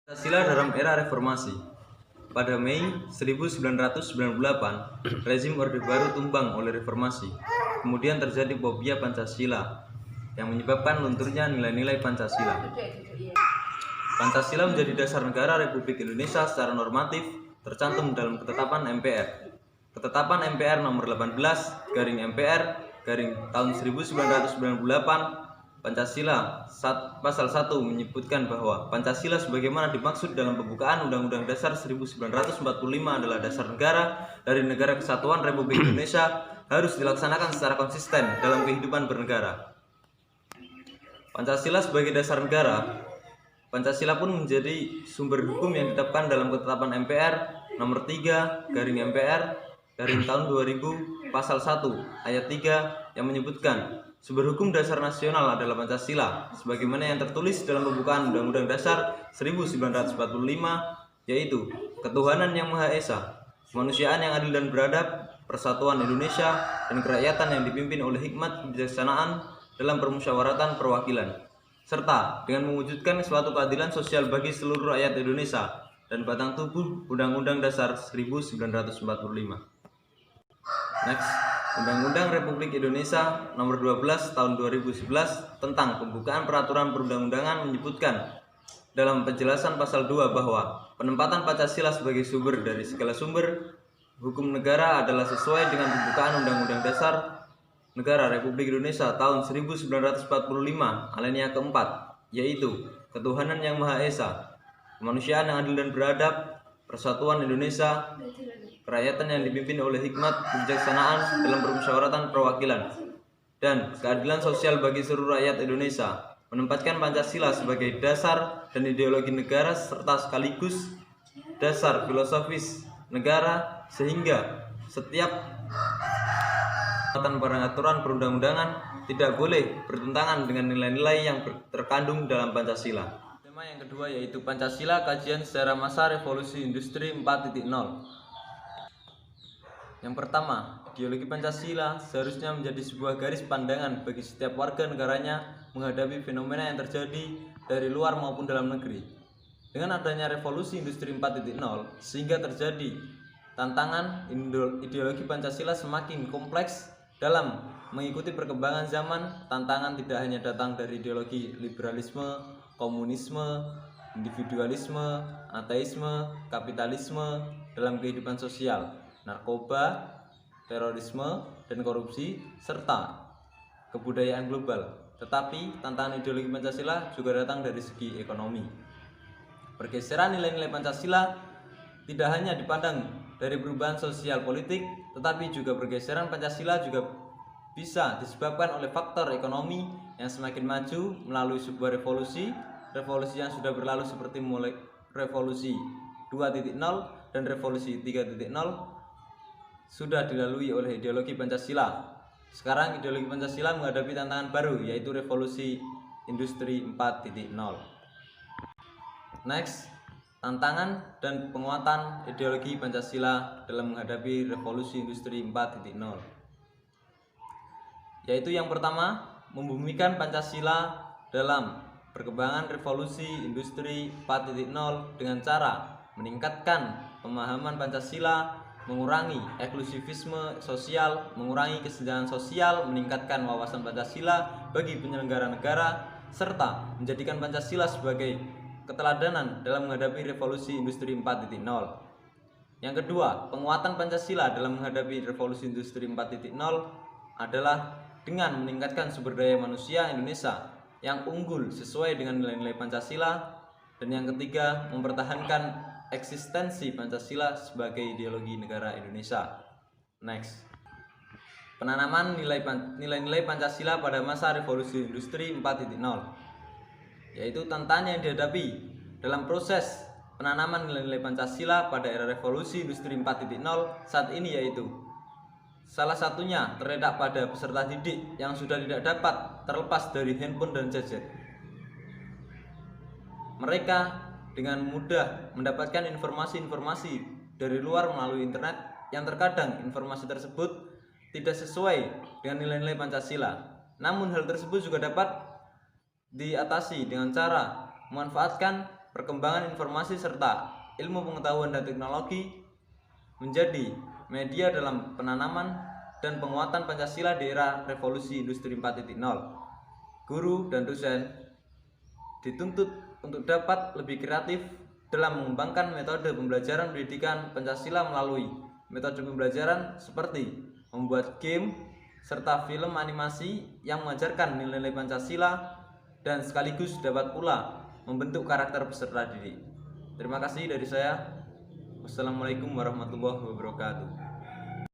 Pancasila dalam era reformasi. Pada Mei 1998, rezim Orde Baru tumbang oleh reformasi. Kemudian terjadi fobia Pancasila yang menyebabkan lunturnya nilai-nilai Pancasila. Pancasila menjadi dasar negara Republik Indonesia secara normatif tercantum dalam ketetapan MPR. Ketetapan MPR nomor 18/MPR tahun 1998 Pancasila pasal 1 menyebutkan bahwa Pancasila sebagaimana dimaksud dalam pembukaan Undang-Undang Dasar 1945 adalah dasar negara dari Negara Kesatuan Republik Indonesia harus dilaksanakan secara konsisten dalam kehidupan bernegara. Pancasila sebagai dasar negara, Pancasila pun menjadi sumber hukum yang ditetapkan dalam ketetapan MPR nomor 3/MPR tahun 2000 pasal 1 ayat 3 yang menyebutkan sumber hukum dasar nasional adalah Pancasila sebagaimana yang tertulis dalam pembukaan Undang-Undang Dasar 1945, yaitu ketuhanan yang Maha Esa, kemanusiaan yang adil dan beradab, persatuan Indonesia, dan kerakyatan yang dipimpin oleh hikmat kebijaksanaan dalam permusyawaratan perwakilan, serta dengan mewujudkan suatu keadilan sosial bagi seluruh rakyat Indonesia dan batang tubuh Undang-Undang Dasar 1945. Next, Undang-Undang Republik Indonesia Nomor 12 Tahun 2011 tentang pembukaan peraturan perundang-undangan menyebutkan dalam penjelasan pasal 2 bahwa penempatan Pancasila sebagai sumber dari segala sumber hukum negara adalah sesuai dengan pembukaan Undang-Undang Dasar Negara Republik Indonesia tahun 1945 alinea keempat, yaitu ketuhanan yang Maha Esa, kemanusiaan yang adil dan beradab, persatuan Indonesia, kerakyatan yang dipimpin oleh hikmat kebijaksanaan dalam permusyawaratan perwakilan, dan keadilan sosial bagi seluruh rakyat Indonesia, menempatkan Pancasila sebagai dasar dan ideologi negara serta sekaligus dasar filosofis negara sehingga setiap peraturan perundang-undangan tidak boleh bertentangan dengan nilai-nilai yang terkandung dalam Pancasila. Tema yang kedua yaitu Pancasila kajian sejarah masa revolusi industri 4.0. Yang pertama, ideologi Pancasila seharusnya menjadi sebuah garis pandangan bagi setiap warga negaranya menghadapi fenomena yang terjadi dari luar maupun dalam negeri. Dengan adanya revolusi industri 4.0 sehingga terjadi tantangan, ideologi Pancasila semakin kompleks dalam mengikuti perkembangan zaman. Tantangan tidak hanya datang dari ideologi liberalisme, komunisme, individualisme, ateisme, kapitalisme dalam kehidupan sosial, narkoba, terorisme, dan korupsi, serta kebudayaan global. Tetapi tantangan ideologi Pancasila juga datang dari segi ekonomi. Pergeseran nilai-nilai Pancasila tidak hanya dipandang dari perubahan sosial politik, tetapi juga pergeseran Pancasila juga bisa disebabkan oleh faktor ekonomi yang semakin maju melalui sebuah revolusi yang sudah berlalu seperti mulai revolusi 2.0 dan revolusi 3.0 sudah dilalui oleh ideologi Pancasila. Sekarang ideologi Pancasila menghadapi tantangan baru yaitu revolusi industri 4.0. Next, tantangan dan penguatan ideologi Pancasila dalam menghadapi revolusi industri 4.0. Yaitu yang pertama, membumikan Pancasila dalam perkembangan revolusi industri 4.0 dengan cara meningkatkan pemahaman Pancasila, mengurangi eksklusivisme sosial, mengurangi kesenjangan sosial, meningkatkan wawasan Pancasila bagi penyelenggara negara, serta menjadikan Pancasila sebagai keteladanan dalam menghadapi revolusi industri 4.0. Yang kedua, penguatan Pancasila dalam menghadapi revolusi industri 4.0 adalah dengan meningkatkan sumber daya manusia Indonesia yang unggul sesuai dengan nilai-nilai Pancasila. Dan yang ketiga, mempertahankan eksistensi Pancasila sebagai ideologi negara Indonesia. Next, penanaman nilai-nilai Pancasila pada masa revolusi industri 4.0, yaitu tantangan yang dihadapi dalam proses penanaman nilai-nilai Pancasila pada era revolusi industri 4.0 saat ini, yaitu salah satunya terletak pada peserta didik yang sudah tidak dapat terlepas dari handphone dan gadget. Mereka dengan mudah mendapatkan informasi-informasi dari luar melalui internet yang terkadang informasi tersebut tidak sesuai dengan nilai-nilai Pancasila. Namun hal tersebut juga dapat diatasi dengan cara memanfaatkan perkembangan informasi serta ilmu pengetahuan dan teknologi menjadi media dalam penanaman dan penguatan Pancasila di era revolusi industri 4.0. Guru dan dosen dituntut untuk dapat lebih kreatif dalam mengembangkan metode pembelajaran pendidikan Pancasila melalui metode pembelajaran seperti membuat game serta film animasi yang mengajarkan nilai-nilai Pancasila dan sekaligus dapat pula membentuk karakter peserta didik. Terima kasih dari saya. Wassalamualaikum warahmatullahi wabarakatuh.